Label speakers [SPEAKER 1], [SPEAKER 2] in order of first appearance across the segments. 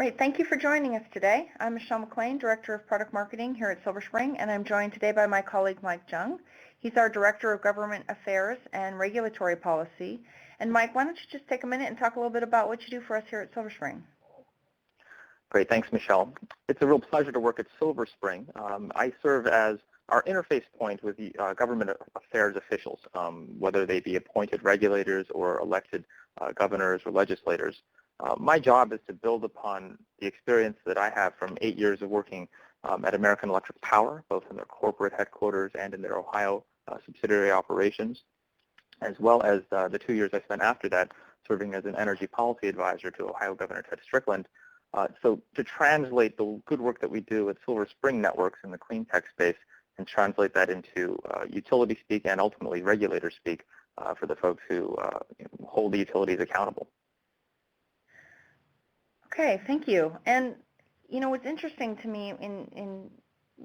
[SPEAKER 1] Right, thank you for joining us today. I'm Michelle McLean, Director of Product Marketing here at Silver Spring, and I'm joined today by my colleague Mike Jung. He's our Director of Government Affairs and Regulatory Policy. And Mike, why don't you just take a minute and talk a little bit about what you do for us here at Silver Spring?
[SPEAKER 2] Great, thanks, Michelle. It's a real pleasure to work at Silver Spring. I serve as our interface point with the government affairs officials, whether they be appointed regulators or elected governors or legislators. My job is to build upon the experience that I have from 8 years of working at American Electric Power, both in their corporate headquarters and in their Ohio subsidiary operations, as well as the 2 years I spent after that serving as an energy policy advisor to Ohio Governor Ted Strickland. So to translate the good work that we do at Silver Spring Networks in the clean tech space and translate that into utility speak and ultimately regulator speak for the folks who hold the utilities accountable.
[SPEAKER 1] Okay, thank you. And you know, what's interesting to me in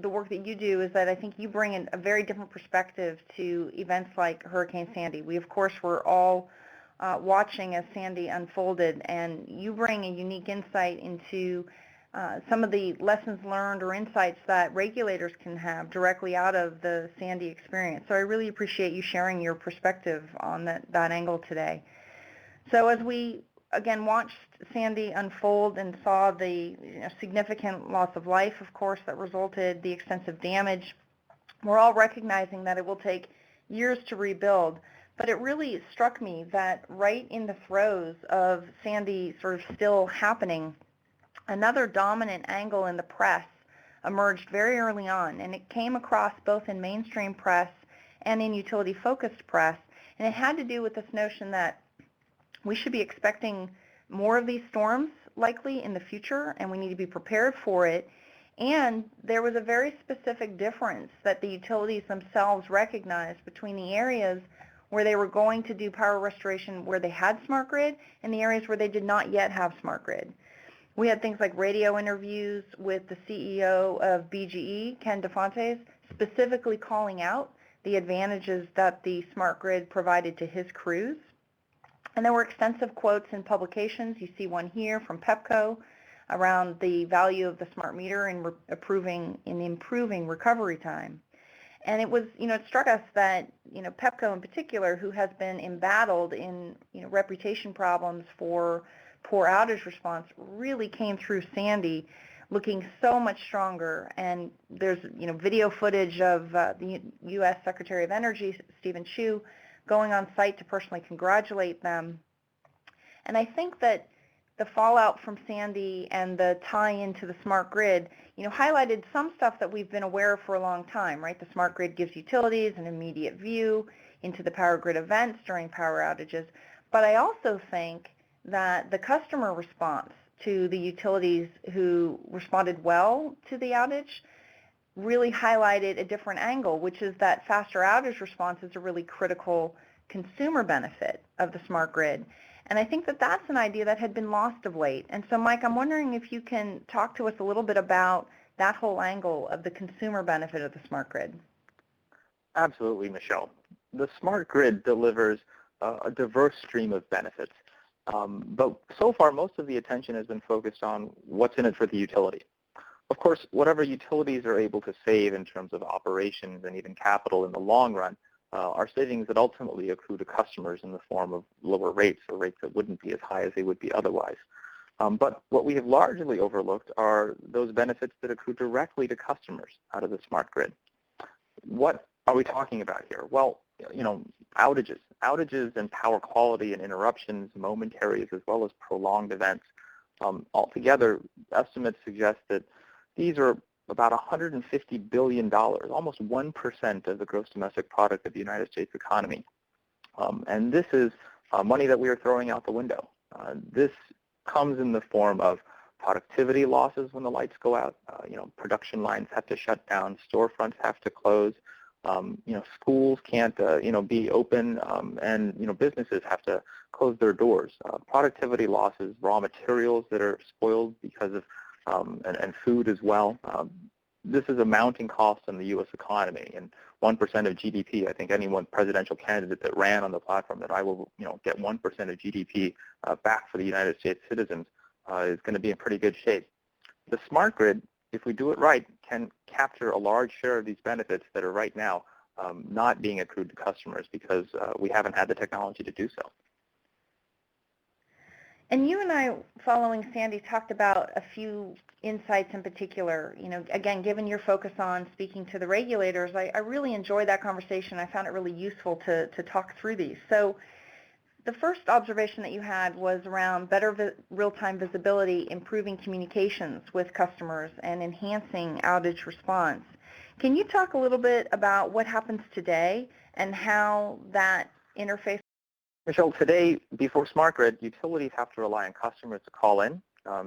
[SPEAKER 1] the work that you do is that I think you bring in a very different perspective to events like Hurricane Sandy. We, of course, were all watching as Sandy unfolded, and you bring a unique insight into some of the lessons learned or insights that regulators can have directly out of the Sandy experience. So I really appreciate you sharing your perspective on that angle today. So as we again watched Sandy unfold and saw the significant loss of life, of course, that resulted, the extensive damage, we're all recognizing that it will take years to rebuild. But it really struck me that right in the throes of Sandy sort of still happening, another dominant angle in the press emerged very early on, and it came across both in mainstream press and in utility-focused press, and it had to do with this notion that we should be expecting more of these storms likely in the future, and we need to be prepared for it. And there was a very specific difference that the utilities themselves recognized between the areas where they were going to do power restoration where they had smart grid and the areas where they did not yet have smart grid. We had things like radio interviews with the CEO of BGE, Ken DeFontes, specifically calling out the advantages that the smart grid provided to his crews. And there were extensive quotes in publications. You see one here from Pepco around the value of the smart meter in improving recovery time. And it was, it struck us that, Pepco in particular, who has been embattled in, reputation problems for poor outage response, really came through Sandy looking so much stronger. And there's, video footage of the U.S. Secretary of Energy, Stephen Chu, going on site to personally congratulate them. And I think that the fallout from Sandy and the tie-in to the smart grid, highlighted some stuff that we've been aware of for a long time, right? The smart grid gives utilities an immediate view into the power grid events during power outages. But I also think that the customer response to the utilities who responded well to the outage really highlighted a different angle, which is that faster outage response is a really critical consumer benefit of the smart grid. And I think that that's an idea that had been lost of late. And so, Mike, I'm wondering if you can talk to us a little bit about that whole angle of the consumer benefit of the smart grid.
[SPEAKER 2] Absolutely, Michelle. The smart grid delivers a diverse stream of benefits. But so far, most of the attention has been focused on what's in it for the utility. Of course, whatever utilities are able to save in terms of operations and even capital in the long run are savings that ultimately accrue to customers in the form of lower rates or rates that wouldn't be as high as they would be otherwise. But what we have largely overlooked are those benefits that accrue directly to customers out of the smart grid. What are we talking about here? Well, outages and power quality and interruptions, momentaries as well as prolonged events. Altogether, estimates suggest that these are about $150 billion, almost 1% of the gross domestic product of the United States economy. And this is money that we are throwing out the window. This comes in the form of productivity losses when the lights go out. Production lines have to shut down, storefronts have to close. Schools can't, be open, and businesses have to close their doors. Productivity losses, raw materials that are spoiled because of, and food as well. This is a mounting cost on the U.S. economy, and 1% of GDP. I think any one presidential candidate that ran on the platform that I will, get 1% of GDP back for the United States citizens is going to be in pretty good shape. The smart grid, if we do it right, can capture a large share of these benefits that are right now not being accrued to customers because we haven't had the technology to do so.
[SPEAKER 1] And you and I, following Sandy, talked about a few insights in particular. You know, again, given your focus on speaking to the regulators, I really enjoyed that conversation. I found it really useful to talk through these. So the first observation that you had was around better real-time visibility, improving communications with customers, and enhancing outage response. Can you talk a little bit about what happens today and how that interface?
[SPEAKER 2] Michelle, today, before smart grid, utilities have to rely on customers to call in.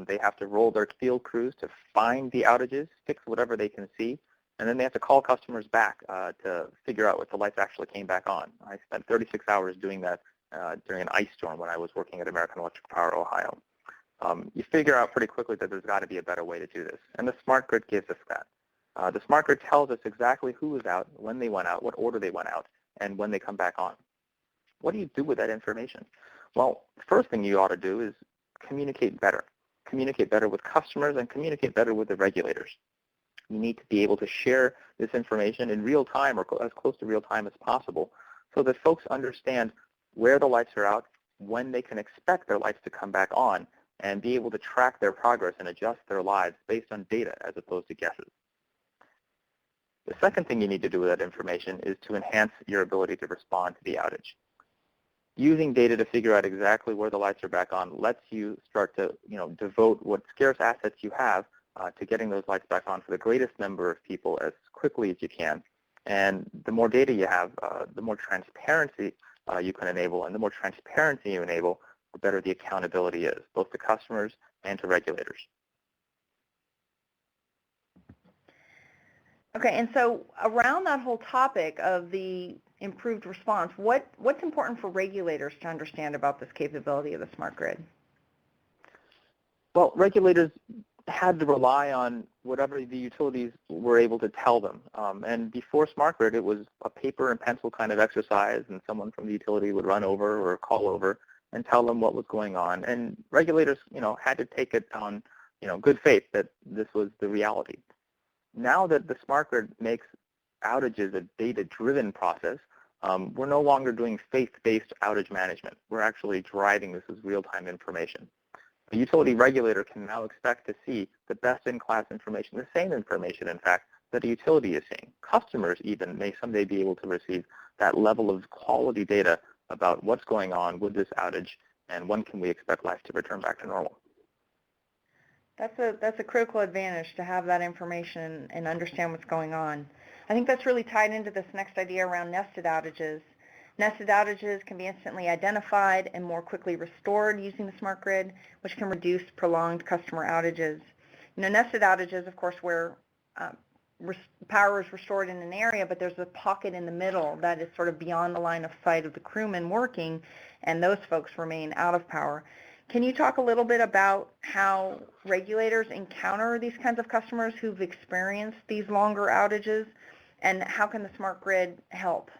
[SPEAKER 2] They have to roll their field crews to find the outages, fix whatever they can see, and then they have to call customers back to figure out what the lights actually came back on. I spent 36 hours doing that during an ice storm when I was working at American Electric Power, Ohio. You figure out pretty quickly that there's got to be a better way to do this, and the smart grid gives us that. The smart grid tells us exactly who was out, when they went out, what order they went out, and when they come back on. What do you do with that information? Well, the first thing you ought to do is communicate better. Communicate better with customers and communicate better with the regulators. You need to be able to share this information in real time or as close to real time as possible so that folks understand where the lights are out, when they can expect their lights to come back on, and be able to track their progress and adjust their lives based on data as opposed to guesses. The second thing you need to do with that information is to enhance your ability to respond to the outage. Using data to figure out exactly where the lights are back on lets you start to devote what scarce assets you have to getting those lights back on for the greatest number of people as quickly as you can. And the more data you have, the more transparency you can enable. And the more transparency you enable, the better the accountability is, both to customers and to regulators.
[SPEAKER 1] Okay, and so around that whole topic of the improved response, what's important for regulators to understand about this capability of the smart grid?
[SPEAKER 2] Well, regulators had to rely on whatever the utilities were able to tell them. And before smart grid, it was a paper and pencil kind of exercise, and someone from the utility would run over or call over and tell them what was going on. And regulators, had to take it on, good faith that this was the reality. Now that the smart grid makes outages a data-driven process, we're no longer doing faith-based outage management. We're actually driving this as real-time information. The utility regulator can now expect to see the best-in-class information, the same information, in fact, that a utility is seeing. Customers even may someday be able to receive that level of quality data about what's going on with this outage and when can we expect life to return back to normal.
[SPEAKER 1] That's a critical advantage to have that information and understand what's going on. I think that's really tied into this next idea around nested outages. Nested outages can be instantly identified and more quickly restored using the smart grid, which can reduce prolonged customer outages. Nested outages, of course, where power is restored in an area, but there's a pocket in the middle that is sort of beyond the line of sight of the crewmen working, and those folks remain out of power. Can you talk a little bit about how regulators encounter these kinds of customers who've experienced these longer outages, and how can the smart grid help?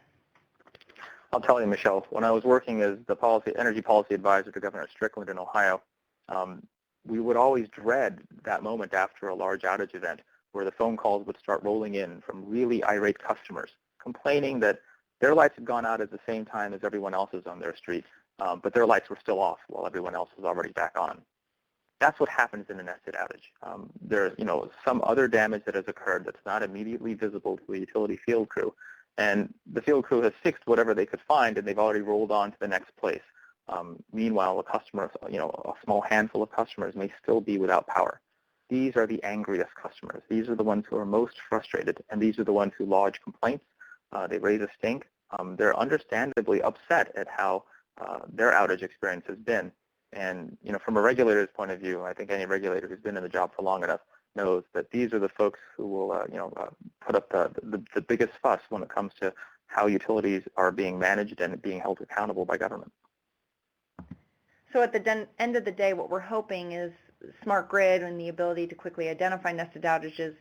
[SPEAKER 2] I'll tell you, Michelle, when I was working as the energy policy advisor to Governor Strickland in Ohio, we would always dread that moment after a large outage event where the phone calls would start rolling in from really irate customers complaining that their lights had gone out at the same time as everyone else's on their street, but their lights were still off while everyone else was already back on. That's what happens in a nested outage. There's some other damage that has occurred that's not immediately visible to the utility field crew, and the field crew has fixed whatever they could find, and they've already rolled on to the next place. Meanwhile, a customer, a small handful of customers may still be without power. These are the angriest customers. These are the ones who are most frustrated, and these are the ones who lodge complaints. They raise a stink. They're understandably upset at how their outage experience has been. And from a regulator's point of view, I think any regulator who's been in the job for long enough knows that these are the folks who will, put up the biggest fuss when it comes to how utilities are being managed and being held accountable by government.
[SPEAKER 1] So at the end of the day, what we're hoping is smart grid and the ability to quickly identify nested outages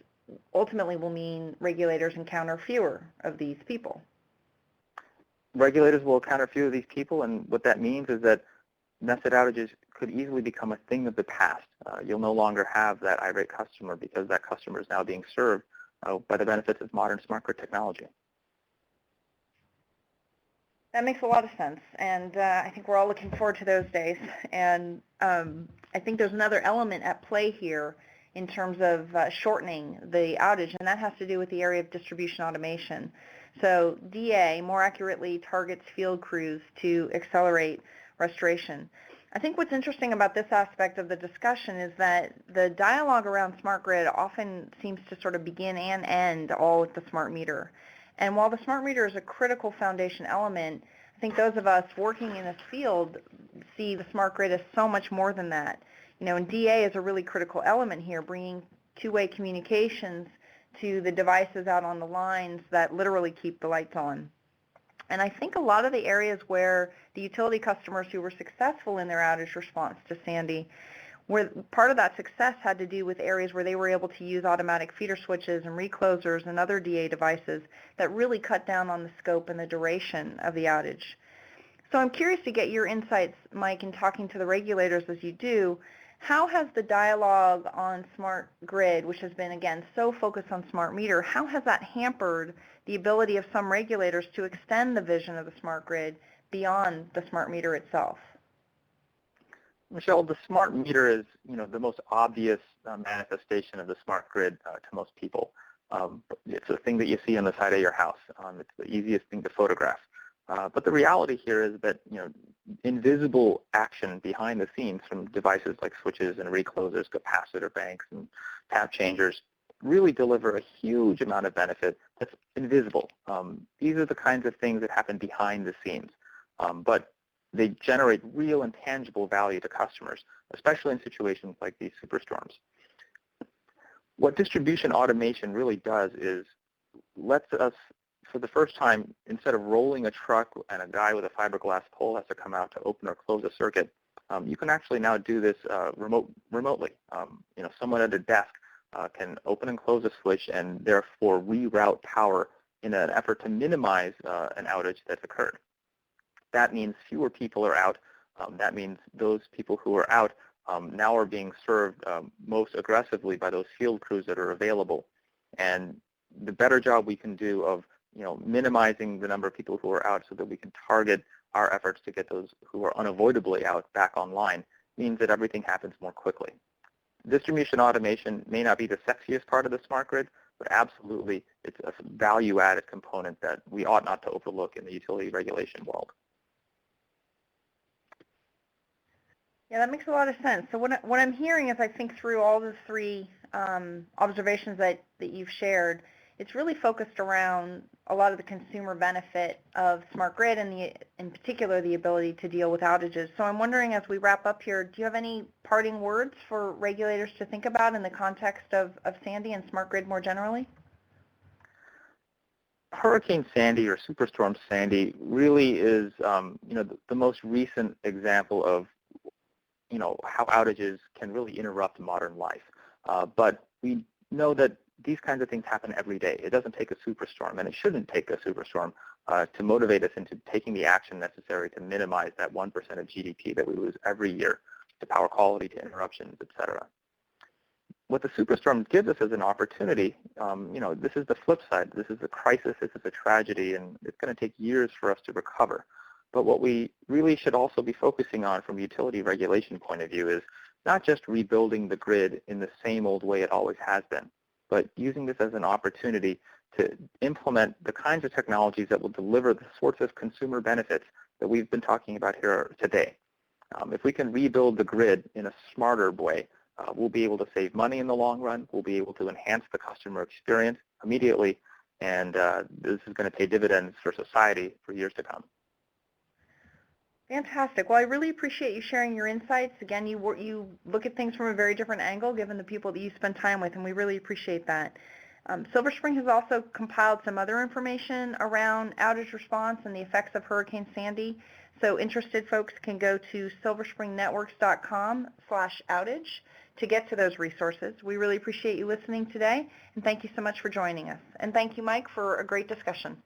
[SPEAKER 1] ultimately will mean regulators encounter fewer of these people.
[SPEAKER 2] Regulators will encounter fewer of these people, and what that means is that nested outages could easily become a thing of the past. You'll no longer have that irate customer because that customer is now being served by the benefits of modern smart grid technology.
[SPEAKER 1] That makes a lot of sense, and I think we're all looking forward to those days. And I think there's another element at play here in terms of shortening the outage, and that has to do with the area of distribution automation. So DA more accurately targets field crews to accelerate restoration. I think what's interesting about this aspect of the discussion is that the dialogue around smart grid often seems to sort of begin and end all with the smart meter. And while the smart meter is a critical foundation element, I think those of us working in this field see the smart grid as so much more than that. You know, and DA is a really critical element here, bringing two-way communications to the devices out on the lines that literally keep the lights on. And I think a lot of the areas where the utility customers who were successful in their outage response to Sandy, where part of that success had to do with areas where they were able to use automatic feeder switches and reclosers and other DA devices that really cut down on the scope and the duration of the outage. So I'm curious to get your insights, Mike, in talking to the regulators as you do. How has the dialogue on smart grid, which has been, again, so focused on smart meter, how has that hampered the ability of some regulators to extend the vision of the smart grid beyond the smart meter itself?
[SPEAKER 2] Michelle, the smart meter is, the most obvious manifestation of the smart grid to most people. It's a thing that you see on the side of your house. It's the easiest thing to photograph. But the reality here is that, invisible action behind the scenes from devices like switches and reclosers, capacitor banks, and tap changers really deliver a huge amount of benefit that's invisible. These are the kinds of things that happen behind the scenes. But they generate real and tangible value to customers, especially in situations like these superstorms. What distribution automation really does is lets us, for the first time, instead of rolling a truck and a guy with a fiberglass pole has to come out to open or close a circuit, you can actually now do this remotely. Someone at a desk can open and close a switch and therefore reroute power in an effort to minimize an outage that's occurred. That means fewer people are out. That means those people who are out now are being served most aggressively by those field crews that are available. And the better job we can do of minimizing the number of people who are out so that we can target our efforts to get those who are unavoidably out back online means that everything happens more quickly. Distribution automation may not be the sexiest part of the smart grid, but absolutely it's a value-added component that we ought not to overlook in the utility regulation world.
[SPEAKER 1] Yeah, that makes a lot of sense. So what I'm hearing as I think through all the three observations that you've shared, it's really focused around a lot of the consumer benefit of smart grid and in particular the ability to deal with outages. So I'm wondering, as we wrap up here, do you have any parting words for regulators to think about in the context of Sandy and smart grid more generally?
[SPEAKER 2] Hurricane Sandy or Superstorm Sandy really is the most recent example of how outages can really interrupt modern life. But we know that these kinds of things happen every day. It doesn't take a superstorm, and it shouldn't take a superstorm to motivate us into taking the action necessary to minimize that 1% of GDP that we lose every year to power quality, to interruptions, et cetera. What the superstorm gives us is an opportunity. This is the flip side. This is a crisis. This is a tragedy, and it's going to take years for us to recover. But what we really should also be focusing on from a utility regulation point of view is not just rebuilding the grid in the same old way it always has been, but using this as an opportunity to implement the kinds of technologies that will deliver the sorts of consumer benefits that we've been talking about here today. If we can rebuild the grid in a smarter way, we'll be able to save money in the long run. We'll be able to enhance the customer experience immediately, and this is going to pay dividends for society for years to come.
[SPEAKER 1] Fantastic. Well, I really appreciate you sharing your insights. Again, you look at things from a very different angle given the people that you spend time with, and we really appreciate that. Silver Spring has also compiled some other information around outage response and the effects of Hurricane Sandy. So interested folks can go to silverspringnetworks.com/outage to get to those resources. We really appreciate you listening today, and thank you so much for joining us. And thank you, Mike, for a great discussion.